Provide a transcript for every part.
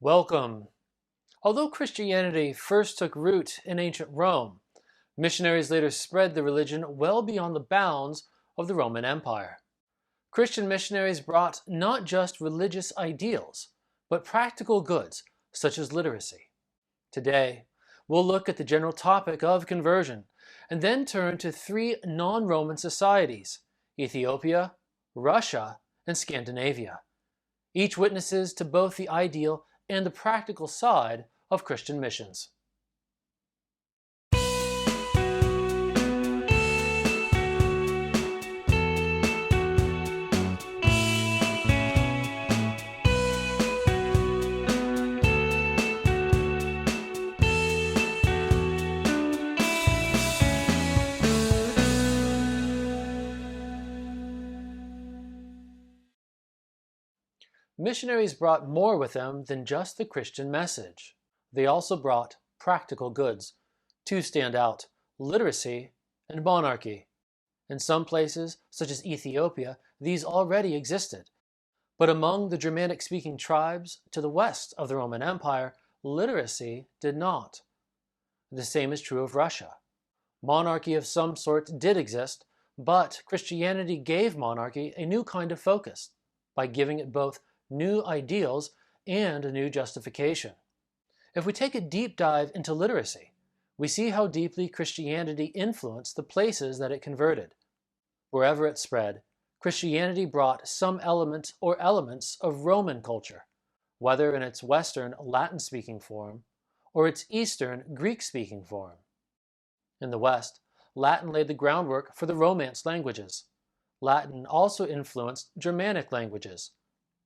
Welcome. Although Christianity first took root in ancient Rome, missionaries later spread the religion well beyond the bounds of the Roman Empire. Christian missionaries brought not just religious ideals, but practical goods such as literacy. Today, we'll look at the general topic of conversion and then turn to three non-Roman societies: Ethiopia, Russia, and Scandinavia. Each witnesses to both the ideal and the practical side of Christian missions. Missionaries brought more with them than just the Christian message. They also brought practical goods. Two stand out: literacy and monarchy. In some places, such as Ethiopia, these already existed. But among the Germanic-speaking tribes to the west of the Roman Empire, literacy did not. The same is true of Russia. Monarchy of some sort did exist, but Christianity gave monarchy a new kind of focus by giving it both new ideals and a new justification. If we take a deep dive into literacy, we see how deeply Christianity influenced the places that it converted. Wherever it spread, Christianity brought some element or elements of Roman culture, whether in its Western Latin-speaking form or its Eastern Greek-speaking form. In the West, Latin laid the groundwork for the Romance languages. Latin also influenced Germanic languages.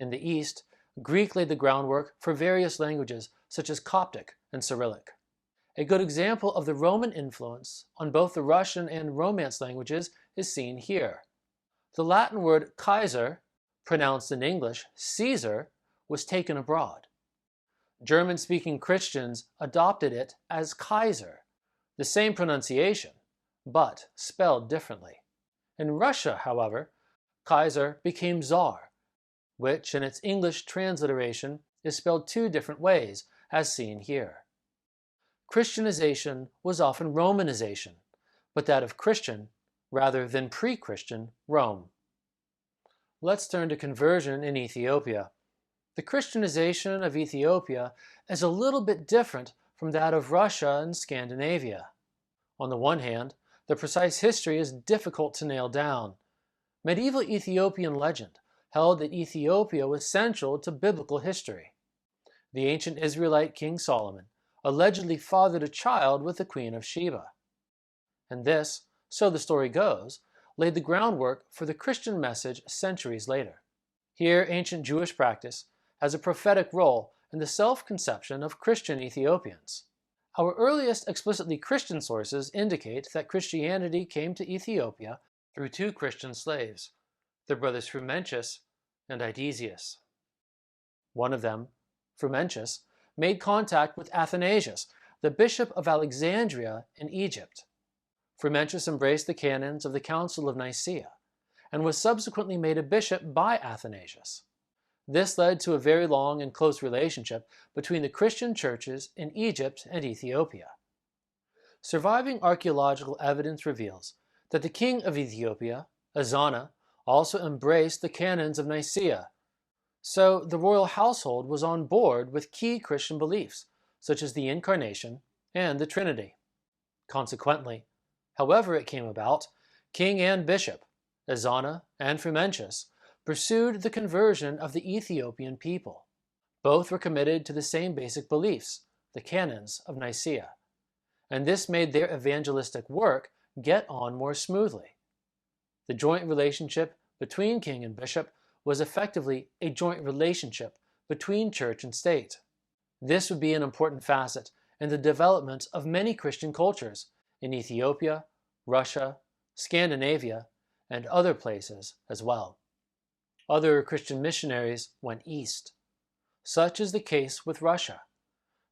In the East, Greek laid the groundwork for various languages such as Coptic and Cyrillic. A good example of the Roman influence on both the Russian and Romance languages is seen here. The Latin word Kaiser, pronounced in English Caesar, was taken abroad. German-speaking Christians adopted it as Kaiser, the same pronunciation, but spelled differently. In Russia, however, Kaiser became Tsar, which in its English transliteration is spelled two different ways, as seen here. Christianization was often Romanization, but that of Christian rather than pre-Christian Rome. Let's turn to conversion in Ethiopia. The Christianization of Ethiopia is a little bit different from that of Russia and Scandinavia. On the one hand, the precise history is difficult to nail down. Medieval Ethiopian legend held that Ethiopia was central to biblical history. The ancient Israelite King Solomon allegedly fathered a child with the Queen of Sheba. And this, so the story goes, laid the groundwork for the Christian message centuries later. Here, ancient Jewish practice has a prophetic role in the self-conception of Christian Ethiopians. Our earliest explicitly Christian sources indicate that Christianity came to Ethiopia through two Christian slaves, the brothers Frumentius and Idesius. One of them, Frumentius, made contact with Athanasius, the bishop of Alexandria in Egypt. Frumentius embraced the canons of the Council of Nicaea and was subsequently made a bishop by Athanasius. This led to a very long and close relationship between the Christian churches in Egypt and Ethiopia. Surviving archaeological evidence reveals that the king of Ethiopia, Ezana, also embraced the canons of Nicaea, so the royal household was on board with key Christian beliefs, such as the Incarnation and the Trinity. Consequently, however it came about, king and bishop, Ezana and Frumentius, pursued the conversion of the Ethiopian people. Both were committed to the same basic beliefs, the canons of Nicaea, and this made their evangelistic work get on more smoothly. The joint relationship between king and bishop was effectively a joint relationship between church and state. This would be an important facet in the development of many Christian cultures in Ethiopia, Russia, Scandinavia, and other places as well. Other Christian missionaries went east. Such is the case with Russia.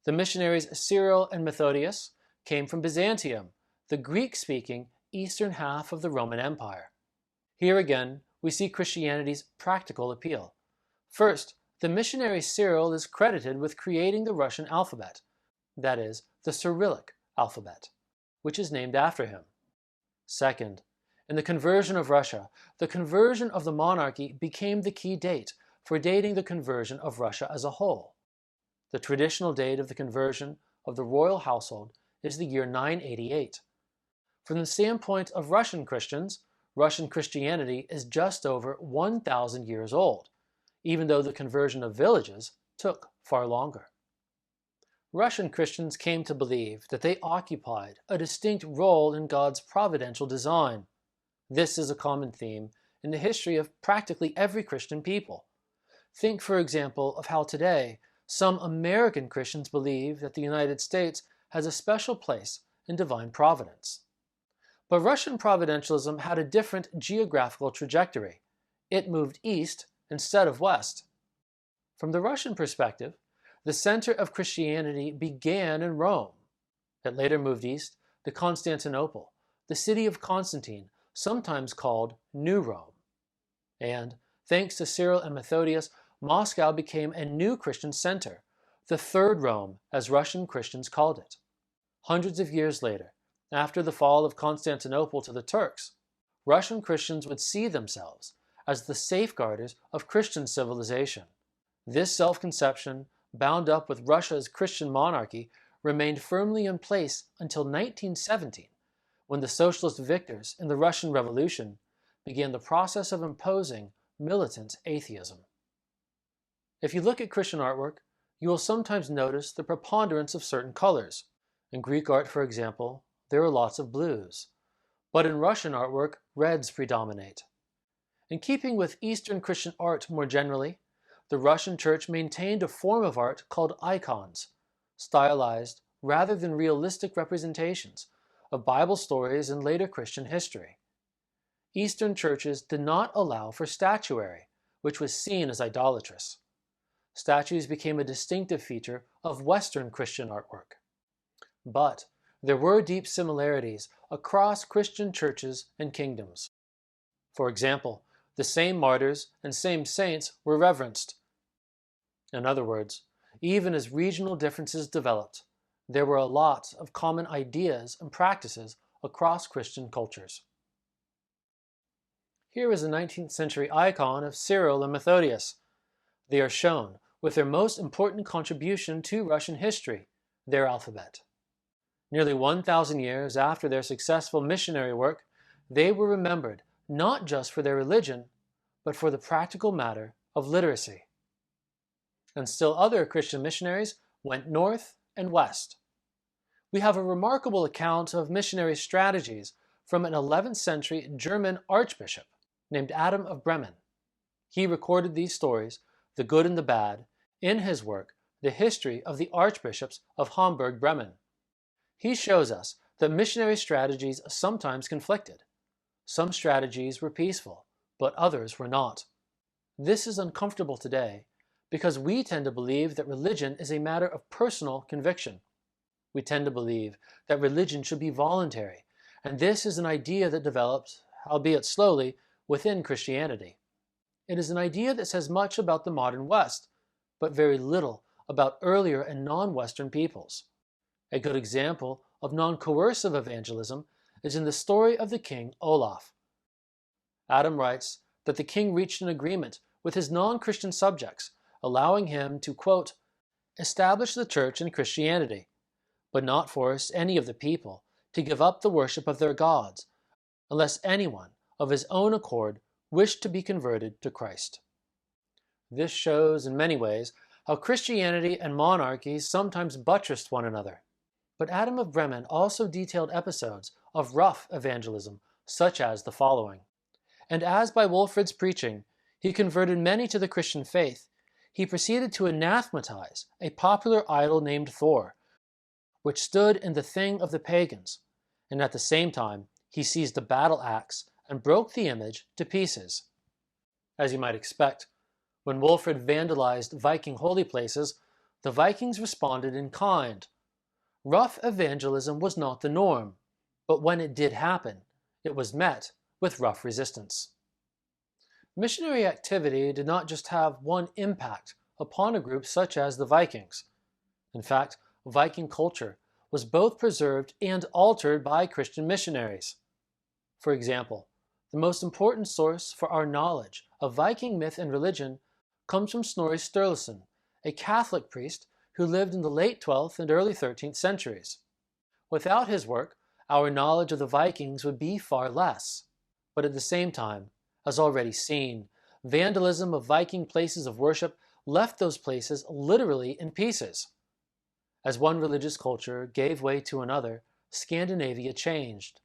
The missionaries Cyril and Methodius came from Byzantium, the Greek-speaking eastern half of the Roman Empire. Here again, we see Christianity's practical appeal. First, The missionary Cyril is credited with creating the Russian alphabet, that is, the Cyrillic alphabet, which is named after him. Second, in the conversion of Russia, the conversion of the monarchy became the key date for dating the conversion of Russia as a whole. The traditional date of the conversion of the royal household is the year 988. From the standpoint of Russian Christians, Russian Christianity is just over 1,000 years old, even though the conversion of villages took far longer. Russian Christians came to believe that they occupied a distinct role in God's providential design. This is a common theme in the history of practically every Christian people. Think, for example, of how today some American Christians believe that the United States has a special place in divine providence. But Russian providentialism had a different geographical trajectory. It moved east instead of west. From the Russian perspective, the center of Christianity began in Rome. It later moved east to Constantinople, the city of Constantine, sometimes called New Rome. And, thanks to Cyril and Methodius, Moscow became a new Christian center, the Third Rome, as Russian Christians called it. Hundreds of years later, after the fall of Constantinople to the Turks, Russian Christians would see themselves as the safeguarders of Christian civilization. This self-conception, bound up with Russia's Christian monarchy, remained firmly in place until 1917, when the socialist victors in the Russian Revolution began the process of imposing militant atheism. If you look at Christian artwork, you will sometimes notice the preponderance of certain colors. In Greek art, for example, there are lots of blues. But in Russian artwork, reds predominate. In keeping with Eastern Christian art more generally, the Russian Church maintained a form of art called icons, stylized rather than realistic representations of Bible stories in later Christian history. Eastern churches did not allow for statuary, which was seen as idolatrous. Statues became a distinctive feature of Western Christian artwork. But there were deep similarities across Christian churches and kingdoms. For example, the same martyrs and same saints were reverenced. In other words, even as regional differences developed, there were a lot of common ideas and practices across Christian cultures. Here is a 19th century icon of Cyril and Methodius. They are shown with their most important contribution to Russian history, their alphabet. Nearly 1,000 years after their successful missionary work, they were remembered not just for their religion, but for the practical matter of literacy. And still other Christian missionaries went north and west. We have a remarkable account of missionary strategies from an 11th century German archbishop named Adam of Bremen. He recorded these stories, the good and the bad, in his work, The History of the Archbishops of Hamburg-Bremen. He shows us that missionary strategies sometimes conflicted. Some strategies were peaceful, but others were not. This is uncomfortable today because we tend to believe that religion is a matter of personal conviction. We tend to believe that religion should be voluntary, and this is an idea that developed, albeit slowly, within Christianity. It is an idea that says much about the modern West, but very little about earlier and non-Western peoples. A good example of non-coercive evangelism is in the story of the king Olaf. Adam writes that the king reached an agreement with his non-Christian subjects, allowing him to, quote, establish the church in Christianity, but not force any of the people to give up the worship of their gods, unless anyone of his own accord wished to be converted to Christ. This shows in many ways how Christianity and monarchy sometimes buttressed one another. But Adam of Bremen also detailed episodes of rough evangelism, such as the following. And as by Wilfrid's preaching he converted many to the Christian faith, he proceeded to anathematize a popular idol named Thor, which stood in the thing of the pagans, and at the same time he seized a battle axe and broke the image to pieces. As you might expect, when Wilfrid vandalized Viking holy places, the Vikings responded in kind. Rough evangelism was not the norm, but when it did happen, it was met with rough resistance. Missionary activity did not just have one impact upon a group such as the Vikings. In fact, Viking culture was both preserved and altered by Christian missionaries. For example, the most important source for our knowledge of Viking myth and religion comes from Snorri Sturluson, a Catholic priest who lived in the late 12th and early 13th centuries. Without his work, our knowledge of the Vikings would be far less. But at the same time, as already seen, vandalism of Viking places of worship left those places literally in pieces. As one religious culture gave way to another, Scandinavia changed.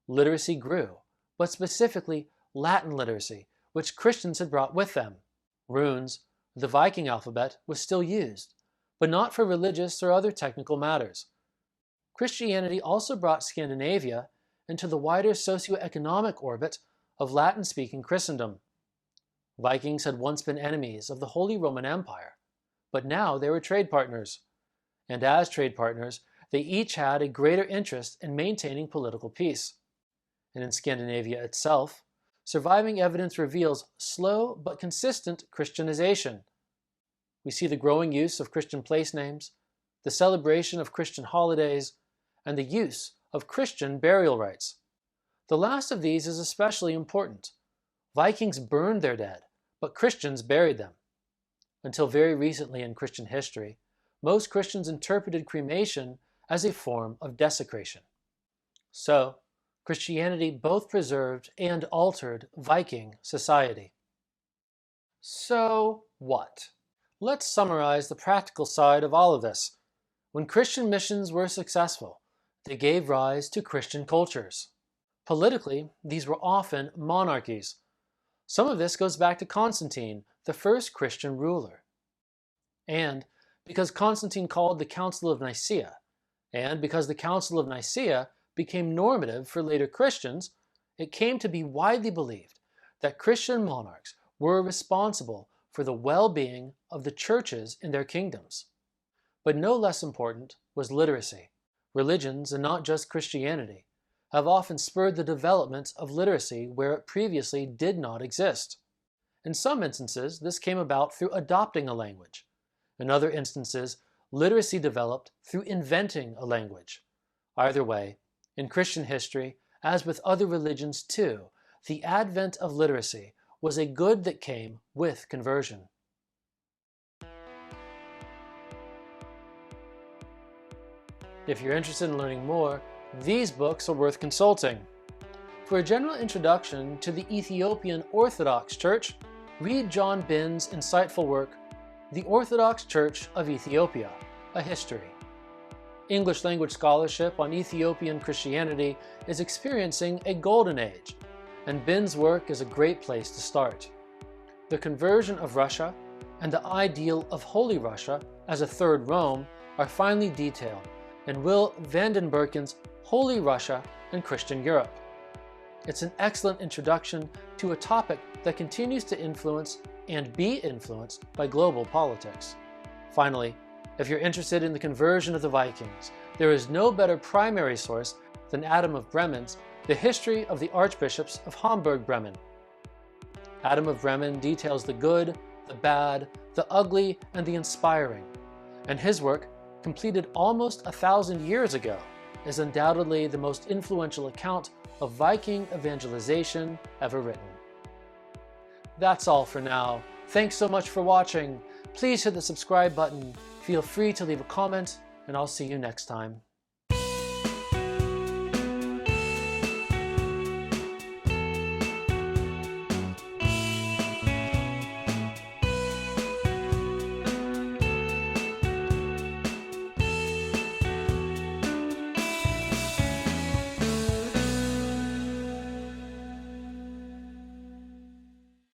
Literacy grew, but specifically Latin literacy, which Christians had brought with them. Runes, the Viking alphabet, was still used, but not for religious or other technical matters. Christianity also brought Scandinavia into the wider socio-economic orbit of Latin-speaking Christendom. Vikings had once been enemies of the Holy Roman Empire, but now they were trade partners. And as trade partners, they each had a greater interest in maintaining political peace. And in Scandinavia itself, surviving evidence reveals slow but consistent Christianization. We see the growing use of Christian place names, the celebration of Christian holidays, and the use of Christian burial rites. The last of these is especially important. Vikings burned their dead, but Christians buried them. Until very recently in Christian history, most Christians interpreted cremation as a form of desecration. So, Christianity both preserved and altered Viking society. So what? Let's summarize the practical side of all of this. When Christian missions were successful, they gave rise to Christian cultures. Politically, these were often monarchies. Some of this goes back to Constantine, the first Christian ruler. And because Constantine called the Council of Nicaea, and because the Council of Nicaea became normative for later Christians, it came to be widely believed that Christian monarchs were responsible for the well-being of the churches in their kingdoms. But no less important was literacy. Religions, and not just Christianity, have often spurred the development of literacy where it previously did not exist. In some instances, this came about through adopting a language. In other instances, literacy developed through inventing a language. Either way, in Christian history, as with other religions too, the advent of literacy was a good that came with conversion. If you're interested in learning more, these books are worth consulting. For a general introduction to the Ethiopian Orthodox Church, read John Bin's insightful work, The Orthodox Church of Ethiopia, A History. English language scholarship on Ethiopian Christianity is experiencing a golden age, and Bin's work is a great place to start. The conversion of Russia and the ideal of Holy Russia as a third Rome are finely detailed in Will Vandenberken's Holy Russia and Christian Europe. It's an excellent introduction to a topic that continues to influence and be influenced by global politics. Finally, if you're interested in the conversion of the Vikings, there is no better primary source than Adam of Bremen's The History of the Archbishops of Hamburg-Bremen. Adam of Bremen details the good, the bad, the ugly, and the inspiring, and his work, completed almost 1,000 years ago, is undoubtedly the most influential account of Viking evangelization ever written. That's all for now. Thanks so much for watching. Please hit the subscribe button. Feel free to leave a comment, and I'll see you next time.